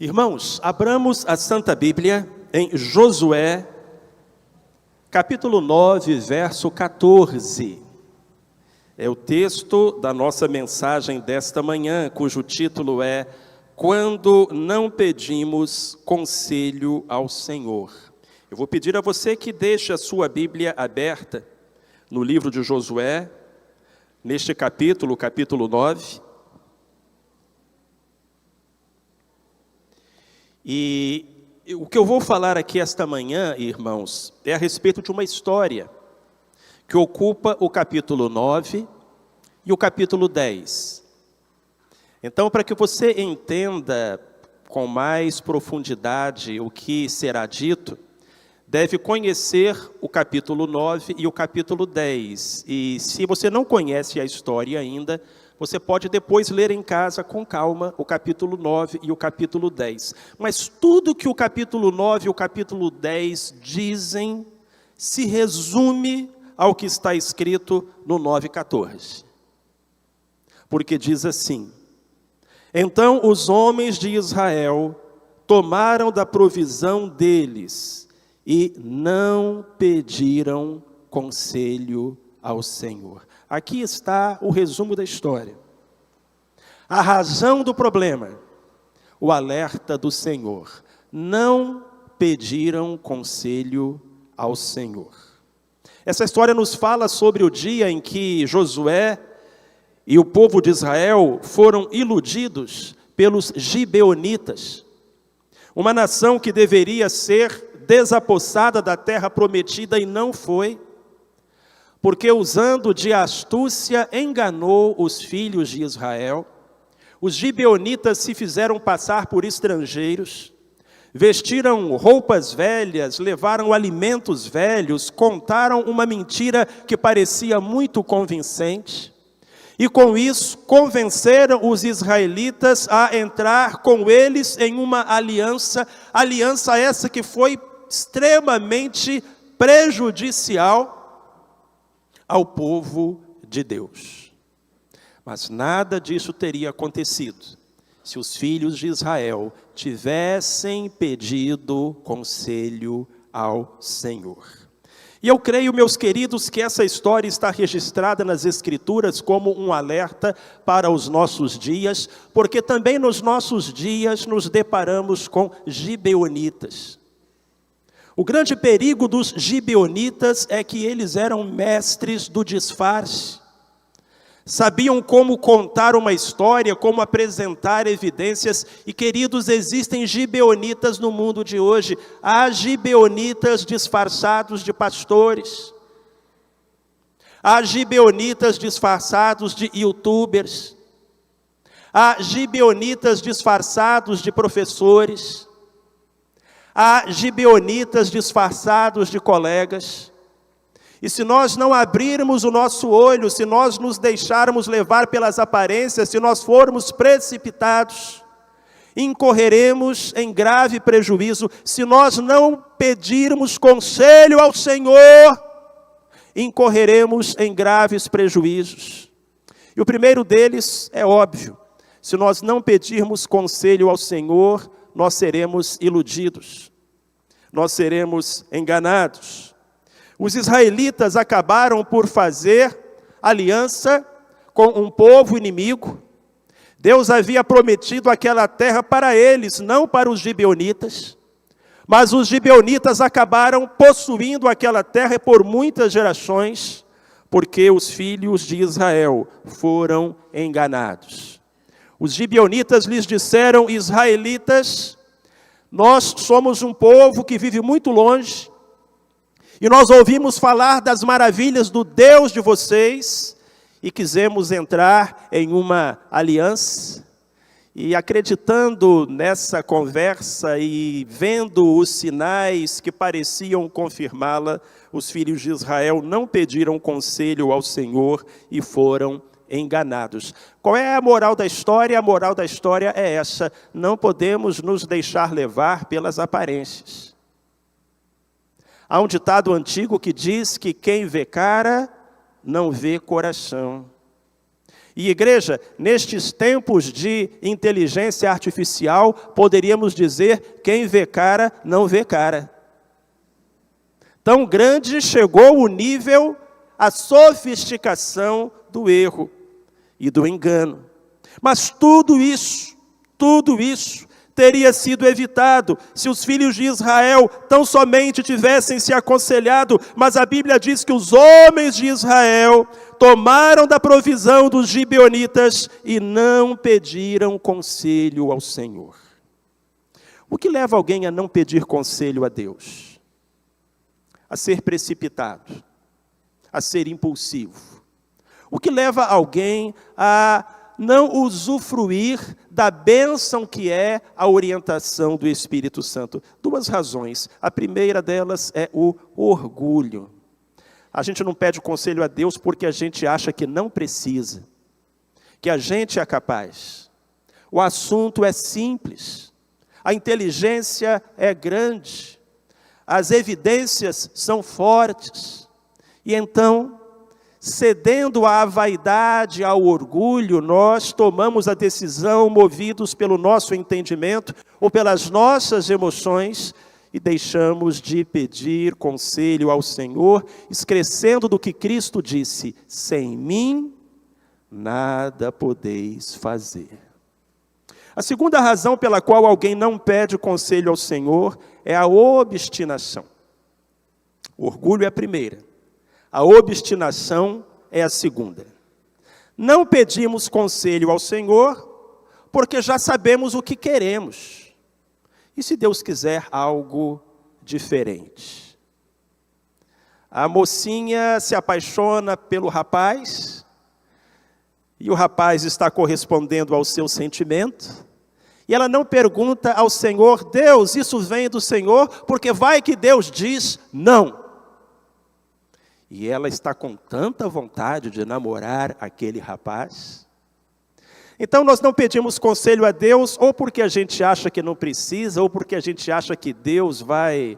Irmãos, abramos a Santa Bíblia em Josué, capítulo 9, verso 14. É o texto da nossa mensagem desta manhã, cujo título é Quando não pedimos conselho ao Senhor. Eu vou pedir a você que deixe a sua Bíblia aberta no livro de Josué, neste capítulo 9. E o que eu vou falar aqui esta manhã, irmãos, é a respeito de uma história que ocupa o capítulo 9 e o capítulo 10. Então, para que você entenda com mais profundidade o que será dito, deve conhecer o capítulo 9 e o capítulo 10. E se você não conhece a história ainda, você pode depois ler em casa com calma o capítulo 9 e o capítulo 10. Mas tudo que o capítulo 9 e o capítulo 10 dizem se resume ao que está escrito no 9:14. Porque diz assim: Então os homens de Israel tomaram da provisão deles e não pediram conselho ao Senhor. Aqui está o resumo da história. A razão do problema, o alerta do Senhor. Não pediram conselho ao Senhor. Essa história nos fala sobre o dia em que Josué e o povo de Israel foram iludidos pelos gibeonitas, uma nação que deveria ser desapossada da terra prometida e não foi, porque usando de astúcia enganou os filhos de Israel. Os gibeonitas se fizeram passar por estrangeiros, vestiram roupas velhas, levaram alimentos velhos, contaram uma mentira que parecia muito convincente, e com isso convenceram os israelitas a entrar com eles em uma aliança essa que foi extremamente prejudicial ao povo de Deus. Mas nada disso teria acontecido se os filhos de Israel tivessem pedido conselho ao Senhor. E eu creio, meus queridos, que essa história está registrada nas Escrituras como um alerta para os nossos dias, porque também nos nossos dias nos deparamos com gibeonitas. O grande perigo dos gibeonitas é que eles eram mestres do disfarce. Sabiam como contar uma história, como apresentar evidências. E, queridos, existem gibeonitas no mundo de hoje. Há gibeonitas disfarçados de pastores. Há gibeonitas disfarçados de youtubers. Há gibeonitas disfarçados de professores. Há gibeonitas disfarçados de colegas. E se nós não abrirmos o nosso olho, se nós nos deixarmos levar pelas aparências, se nós formos precipitados, incorreremos em grave prejuízo. Se nós não pedirmos conselho ao Senhor, incorreremos em graves prejuízos. E o primeiro deles é óbvio: se nós não pedirmos conselho ao Senhor, nós seremos iludidos, nós seremos enganados. Os israelitas acabaram por fazer aliança com um povo inimigo. Deus havia prometido aquela terra para eles, não para os gibeonitas. Mas os gibeonitas acabaram possuindo aquela terra por muitas gerações, porque os filhos de Israel foram enganados. Os gibeonitas lhes disseram: israelitas, nós somos um povo que vive muito longe, e nós ouvimos falar das maravilhas do Deus de vocês, e quisemos entrar em uma aliança. E acreditando nessa conversa e vendo os sinais que pareciam confirmá-la, os filhos de Israel não pediram conselho ao Senhor e foram enganados. Qual é a moral da história? A moral da história é essa: não podemos nos deixar levar pelas aparências. Há um ditado antigo que diz que quem vê cara, não vê coração. E igreja, nestes tempos de inteligência artificial, poderíamos dizer, quem vê cara, não vê cara. Tão grande chegou o nível, a sofisticação do erro e do engano. Mas tudo isso teria sido evitado se os filhos de Israel tão somente tivessem se aconselhado, mas a Bíblia diz que os homens de Israel tomaram da provisão dos gibeonitas e não pediram conselho ao Senhor. O que leva alguém a não pedir conselho a Deus? A ser precipitado, a ser impulsivo. O que leva alguém a não usufruir da bênção que é a orientação do Espírito Santo? Duas razões. A primeira delas é o orgulho. A gente não pede conselho a Deus porque a gente acha que não precisa, que a gente é capaz. O assunto é simples, a inteligência é grande, as evidências são fortes, e então, cedendo à vaidade, ao orgulho, nós tomamos a decisão, movidos pelo nosso entendimento ou pelas nossas emoções, e deixamos de pedir conselho ao Senhor, esquecendo do que Cristo disse: sem mim, nada podeis fazer. A segunda razão pela qual alguém não pede conselho ao Senhor é a obstinação. O orgulho é a primeira. A obstinação é a segunda. Não pedimos conselho ao Senhor porque já sabemos o que queremos. E se Deus quiser algo diferente? A mocinha se apaixona pelo rapaz, e o rapaz está correspondendo ao seu sentimento, e ela não pergunta ao Senhor: Deus, isso vem do Senhor? Porque vai que Deus diz não. E ela está com tanta vontade de namorar aquele rapaz. Então nós não pedimos conselho a Deus, ou porque a gente acha que não precisa, ou porque a gente acha que Deus vai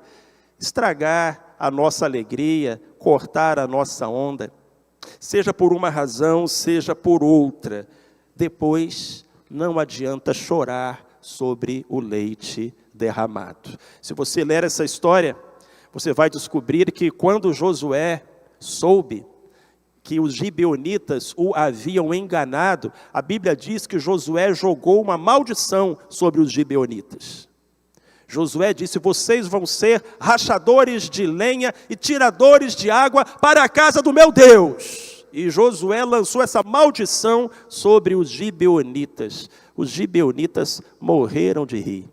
estragar a nossa alegria, cortar a nossa onda. Seja por uma razão, seja por outra. Depois não adianta chorar sobre o leite derramado. Se você ler essa história, você vai descobrir que quando Josué soube que os gibeonitas o haviam enganado, a Bíblia diz que Josué jogou uma maldição sobre os gibeonitas. Josué disse: vocês vão ser rachadores de lenha e tiradores de água para a casa do meu Deus. E Josué lançou essa maldição sobre os gibeonitas. Os gibeonitas morreram de rir.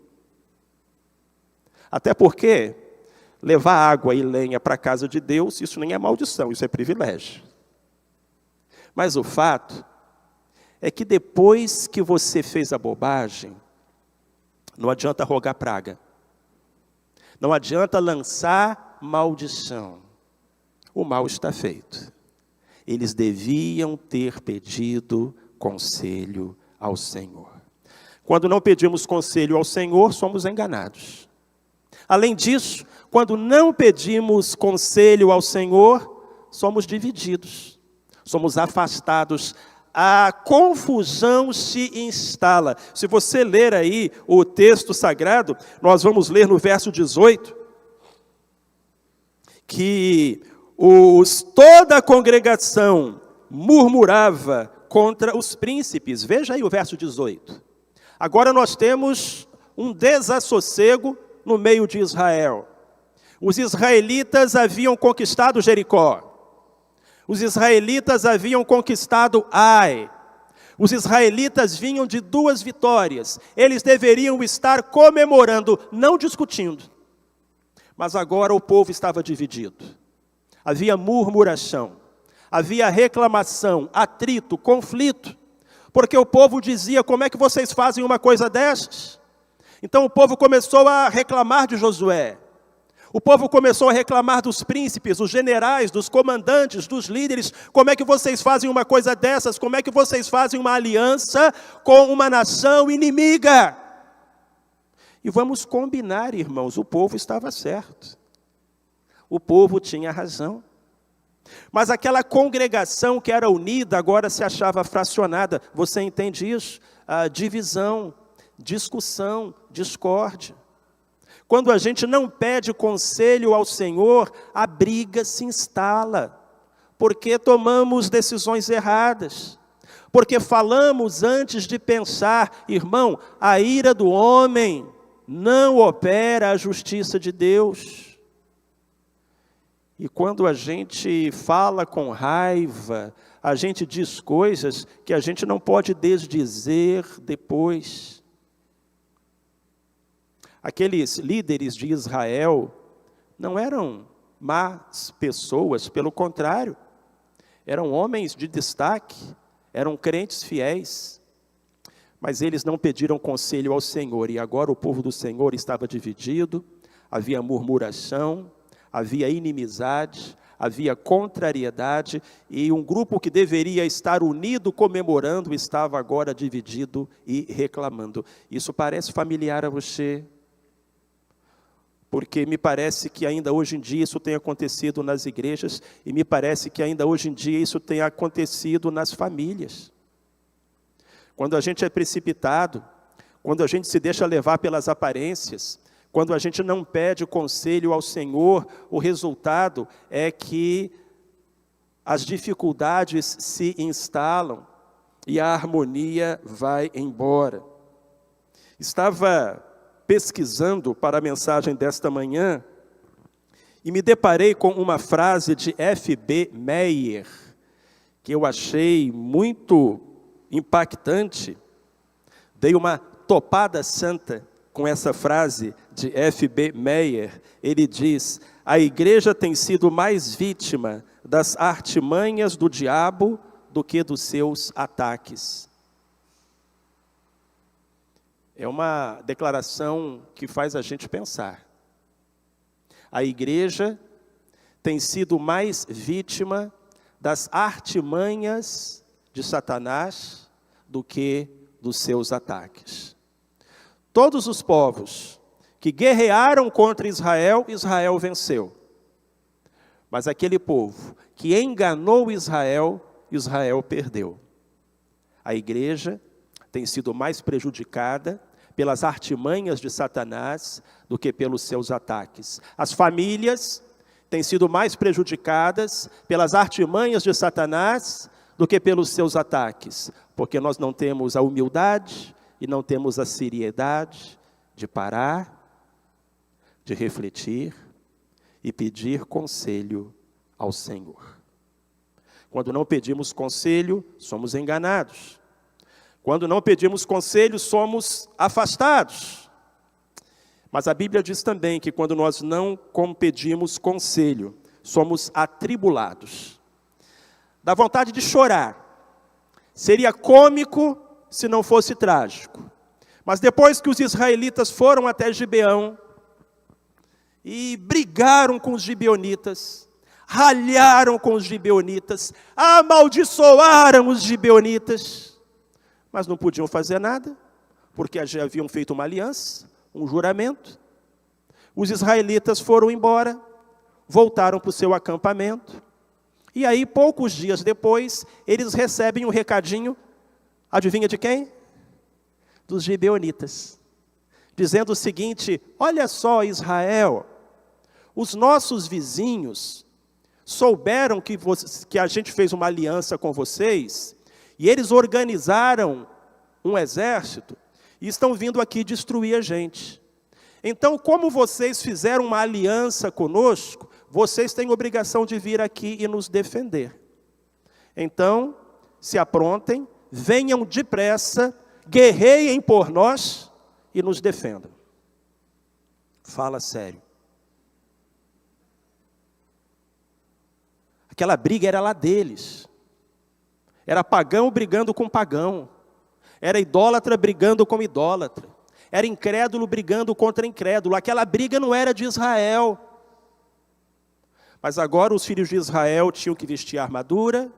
Até porque levar água e lenha para a casa de Deus, isso nem é maldição, isso é privilégio. Mas o fato é que depois que você fez a bobagem, não adianta rogar praga. Não adianta lançar maldição. O mal está feito. Eles deviam ter pedido conselho ao Senhor. Quando não pedimos conselho ao Senhor, somos enganados. Além disso, quando não pedimos conselho ao Senhor, somos divididos, somos afastados, a confusão se instala. Se você ler aí o texto sagrado, nós vamos ler no verso 18, que toda a congregação murmurava contra os príncipes. Veja aí o verso 18. Agora nós temos um desassossego no meio de Israel. Os israelitas haviam conquistado Jericó. Os israelitas haviam conquistado Ai. Os israelitas vinham de 2 vitórias. Eles deveriam estar comemorando, não discutindo. Mas agora o povo estava dividido. Havia murmuração, havia reclamação, atrito, conflito. Porque o povo dizia: como é que vocês fazem uma coisa dessas? Então o povo começou a reclamar de Josué. O povo começou a reclamar dos príncipes, dos generais, dos comandantes, dos líderes. Como é que vocês fazem uma coisa dessas? Como é que vocês fazem uma aliança com uma nação inimiga? E vamos combinar, irmãos, o povo estava certo. O povo tinha razão. Mas aquela congregação que era unida agora se achava fracionada. Você entende isso? Divisão, discussão, discórdia. Quando a gente não pede conselho ao Senhor, a briga se instala, porque tomamos decisões erradas, porque falamos antes de pensar. Irmão, a ira do homem não opera a justiça de Deus. E quando a gente fala com raiva, a gente diz coisas que a gente não pode desdizer depois. Aqueles líderes de Israel não eram más pessoas, pelo contrário, eram homens de destaque, eram crentes fiéis, mas eles não pediram conselho ao Senhor, e agora o povo do Senhor estava dividido, havia murmuração, havia inimizade, havia contrariedade, e um grupo que deveria estar unido comemorando, estava agora dividido e reclamando. Isso parece familiar a você? Porque me parece que ainda hoje em dia isso tem acontecido nas igrejas, e me parece que ainda hoje em dia isso tem acontecido nas famílias. Quando a gente é precipitado, quando a gente se deixa levar pelas aparências, quando a gente não pede conselho ao Senhor, o resultado é que as dificuldades se instalam e a harmonia vai embora. Estava pesquisando para a mensagem desta manhã e me deparei com uma frase de F.B. Meyer, que eu achei muito impactante. Dei uma topada santa com essa frase de F.B. Meyer. Ele diz: a igreja tem sido mais vítima das artimanhas do diabo do que dos seus ataques. É uma declaração que faz a gente pensar. A igreja tem sido mais vítima das artimanhas de Satanás do que dos seus ataques. Todos os povos que guerrearam contra Israel, Israel venceu. Mas aquele povo que enganou Israel, Israel perdeu. A igreja tem sido mais prejudicada pelas artimanhas de Satanás do que pelos seus ataques. As famílias têm sido mais prejudicadas pelas artimanhas de Satanás do que pelos seus ataques, porque nós não temos a humildade e não temos a seriedade de parar, de refletir e pedir conselho ao Senhor. Quando não pedimos conselho, somos enganados. Quando não pedimos conselho, somos afastados. Mas a Bíblia diz também que quando nós não pedimos conselho, somos atribulados. Dá vontade de chorar. Seria cômico se não fosse trágico. Mas depois que os israelitas foram até Gibeão e brigaram com os gibeonitas, ralharam com os gibeonitas, amaldiçoaram os gibeonitas, mas não podiam fazer nada, porque já haviam feito uma aliança, um juramento. Os israelitas foram embora, voltaram para o seu acampamento, e aí, poucos dias depois, eles recebem um recadinho, adivinha de quem? Dos gibeonitas, dizendo o seguinte: olha só, Israel, os nossos vizinhos souberam que a gente fez uma aliança com vocês, e eles organizaram um exército e estão vindo aqui destruir a gente. Então, como vocês fizeram uma aliança conosco, vocês têm obrigação de vir aqui e nos defender. Então, se aprontem, venham depressa, guerreiem por nós e nos defendam. Fala sério. Aquela briga era lá deles. Era pagão brigando com pagão. Era idólatra brigando com idólatra. Era incrédulo brigando contra incrédulo. Aquela briga não era de Israel. Mas agora os filhos de Israel tinham que vestir a armadura,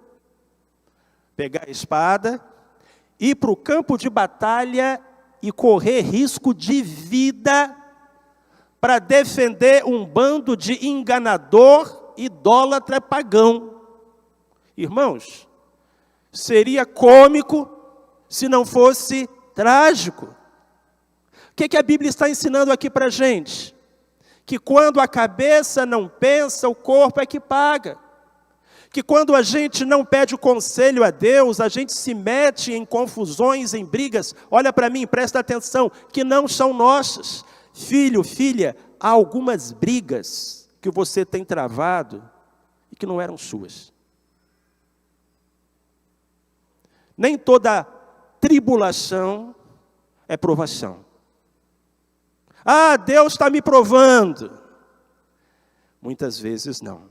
pegar a espada, ir para o campo de batalha e correr risco de vida para defender um bando de enganador, idólatra, pagão. Irmãos, seria cômico se não fosse trágico. O que a Bíblia está ensinando aqui para a gente? Que quando a cabeça não pensa, o corpo é que paga. Que quando a gente não pede o conselho a Deus, a gente se mete em confusões, em brigas. Olha para mim, presta atenção, que não são nossas. Filho, filha, há algumas brigas que você tem travado e que não eram suas. Nem toda tribulação é provação. Ah, Deus está me provando. Muitas vezes não.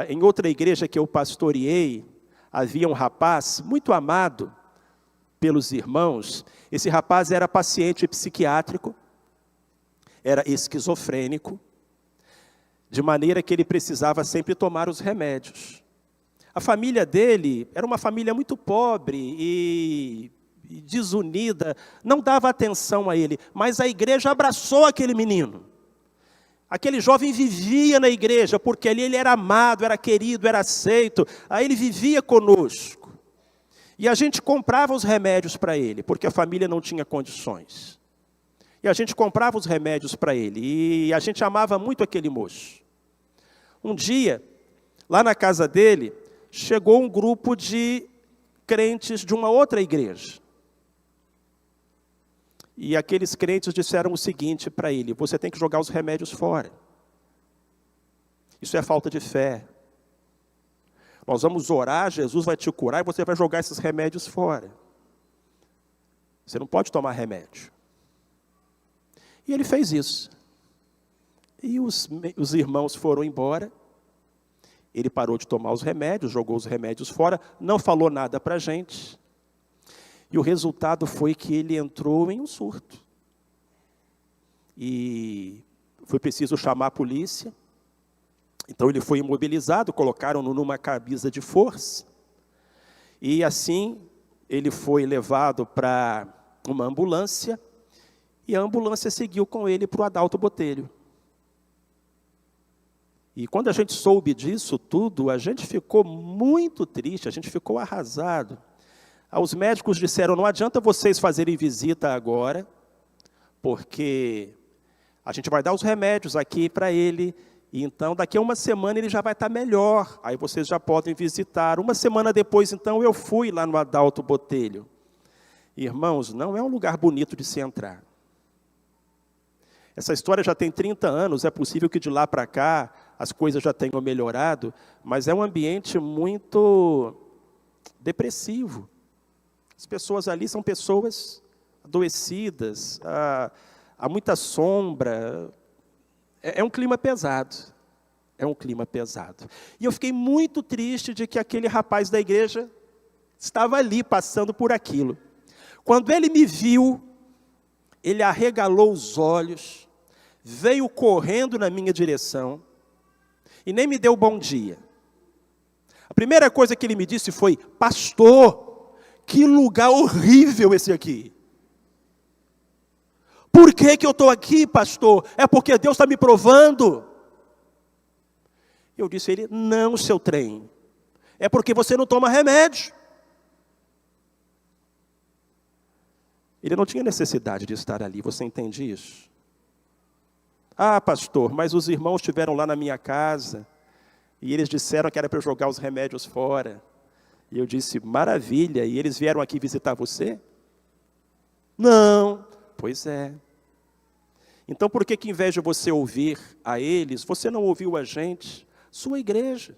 Em outra igreja que eu pastoreei, havia um rapaz muito amado pelos irmãos. Esse rapaz era paciente psiquiátrico, era esquizofrênico, de maneira que ele precisava sempre tomar os remédios. A família dele era uma família muito pobre e desunida, não dava atenção a ele, mas a igreja abraçou aquele menino. Aquele jovem vivia na igreja, porque ali ele era amado, era querido, era aceito. Aí ele vivia conosco. E a gente comprava os remédios para ele, porque a família não tinha condições. E a gente comprava os remédios para ele. E a gente amava muito aquele moço. Um dia, lá na casa dele, chegou um grupo de crentes de uma outra igreja. E aqueles crentes disseram o seguinte para ele: você tem que jogar os remédios fora. Isso é falta de fé. Nós vamos orar, Jesus vai te curar e você vai jogar esses remédios fora. Você não pode tomar remédio. E ele fez isso. E os irmãos foram embora. Ele parou de tomar os remédios, jogou os remédios fora, não falou nada para a gente. E o resultado foi que ele entrou em um surto. E foi preciso chamar a polícia. Então ele foi imobilizado, colocaram-no numa camisa de força. E assim ele foi levado para uma ambulância. E a ambulância seguiu com ele para o Adalto Botelho. E quando a gente soube disso tudo, a gente ficou muito triste, a gente ficou arrasado. Os médicos disseram: não adianta vocês fazerem visita agora, porque a gente vai dar os remédios aqui para ele, e então daqui a uma semana ele já vai estar melhor, aí vocês já podem visitar. Uma semana depois, então, eu fui lá no Adalto Botelho. Irmãos, não é um lugar bonito de se entrar. Essa história já tem 30 anos, é possível que de lá para cá as coisas já tenham melhorado, mas é um ambiente muito depressivo. As pessoas ali são pessoas adoecidas, há muita sombra, é um clima pesado, é um clima pesado. E eu fiquei muito triste de que aquele rapaz da igreja estava ali, passando por aquilo. Quando ele me viu, ele arregalou os olhos, veio correndo na minha direção, e nem me deu bom dia. A primeira coisa que ele me disse foi: pastor, que lugar horrível esse aqui. Por que eu estou aqui, pastor? É porque Deus está me provando. Eu disse a ele: não, seu trem. É porque você não toma remédio. Ele não tinha necessidade de estar ali, você entende isso? Ah, pastor, mas os irmãos estiveram lá na minha casa e eles disseram que era para eu jogar os remédios fora. E eu disse: maravilha, e eles vieram aqui visitar você? Não. Pois é. Então por que em vez de você ouvir a eles, você não ouviu a gente? Sua igreja,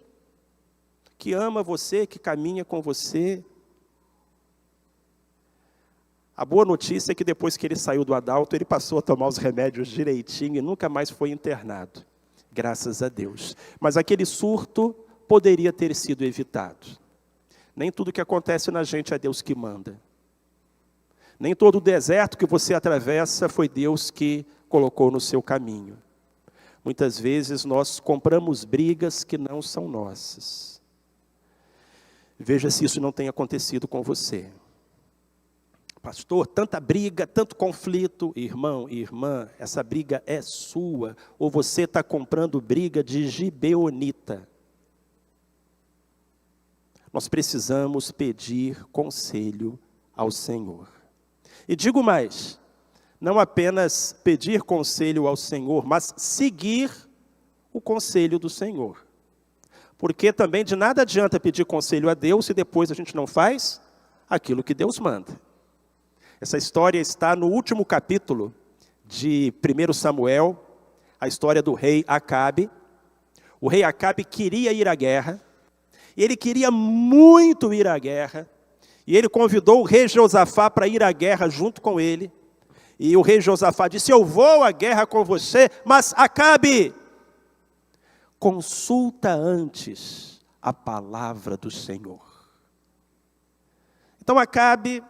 que ama você, que caminha com você. A boa notícia é que depois que ele saiu do Adalto, ele passou a tomar os remédios direitinho e nunca mais foi internado. Graças a Deus. Mas aquele surto poderia ter sido evitado. Nem tudo que acontece na gente é Deus que manda. Nem todo o deserto que você atravessa foi Deus que colocou no seu caminho. Muitas vezes nós compramos brigas que não são nossas. Veja se isso não tem acontecido com você. Pastor, tanta briga, tanto conflito. Irmão e irmã, essa briga é sua. Ou você está comprando briga de gibeonita. Nós precisamos pedir conselho ao Senhor. E digo mais, não apenas pedir conselho ao Senhor, mas seguir o conselho do Senhor. Porque também de nada adianta pedir conselho a Deus se depois a gente não faz aquilo que Deus manda. Essa história está no último capítulo de 1 Samuel, a história do rei Acabe. O rei Acabe queria ir à guerra, e ele queria muito ir à guerra, e ele convidou o rei Josafá para ir à guerra junto com ele. E o rei Josafá disse: eu vou à guerra com você, mas Acabe, consulta antes a palavra do Senhor. Então Acabe,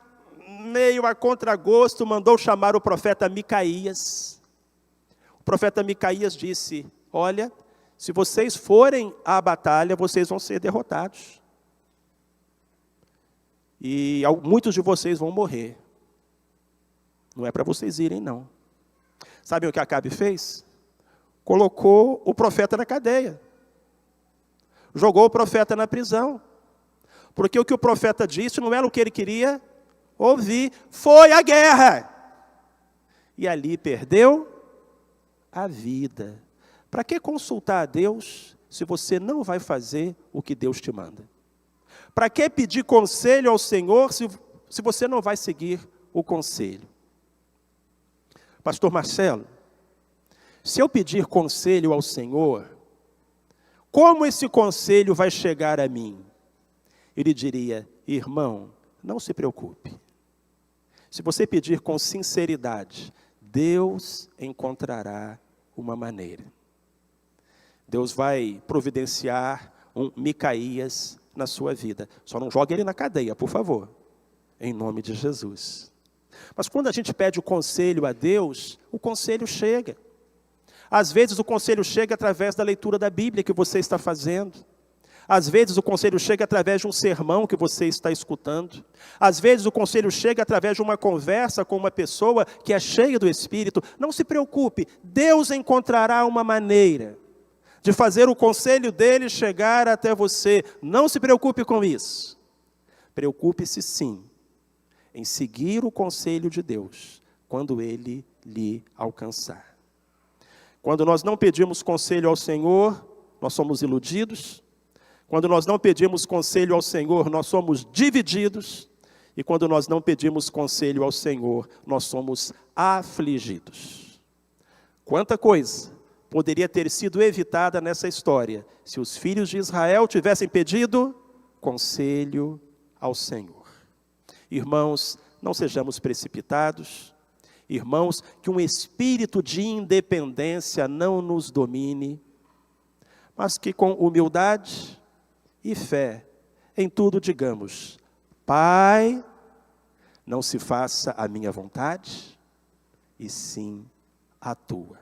meio a contragosto, mandou chamar o profeta Micaías. O profeta Micaías disse: olha, se vocês forem à batalha, vocês vão ser derrotados. E muitos de vocês vão morrer. Não é para vocês irem, não. Sabem o que Acabe fez? Colocou o profeta na cadeia. Jogou o profeta na prisão. Porque o que o profeta disse não era o que ele queria ouvir. Foi a guerra. E ali perdeu a vida. Para que consultar a Deus se você não vai fazer o que Deus te manda? Para que pedir conselho ao Senhor se você não vai seguir o conselho? Pastor Marcelo, se eu pedir conselho ao Senhor, como esse conselho vai chegar a mim? Ele diria: irmão, não se preocupe. Se você pedir com sinceridade, Deus encontrará uma maneira. Deus vai providenciar um Micaías na sua vida. Só não jogue ele na cadeia, por favor. Em nome de Jesus. Mas quando a gente pede o conselho a Deus, o conselho chega. Às vezes o conselho chega através da leitura da Bíblia que você está fazendo. Às vezes o conselho chega através de um sermão que você está escutando. Às vezes o conselho chega através de uma conversa com uma pessoa que é cheia do Espírito. Não se preocupe, Deus encontrará uma maneira de fazer o conselho dele chegar até você. Não se preocupe com isso. Preocupe-se sim em seguir o conselho de Deus quando ele lhe alcançar. Quando nós não pedimos conselho ao Senhor, nós somos iludidos. Quando nós não pedimos conselho ao Senhor, nós somos divididos. E quando nós não pedimos conselho ao Senhor, nós somos afligidos. Quanta coisa poderia ter sido evitada nessa história se os filhos de Israel tivessem pedido conselho ao Senhor. Irmãos, não sejamos precipitados. Irmãos, que um espírito de independência não nos domine, mas que com humildade e fé em tudo digamos: Pai, não se faça a minha vontade, e sim a tua.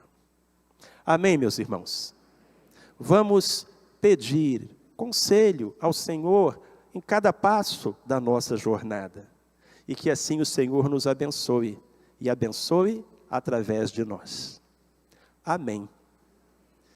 Amém, meus irmãos? Vamos pedir conselho ao Senhor em cada passo da nossa jornada. E que assim o Senhor nos abençoe, e abençoe através de nós. Amém.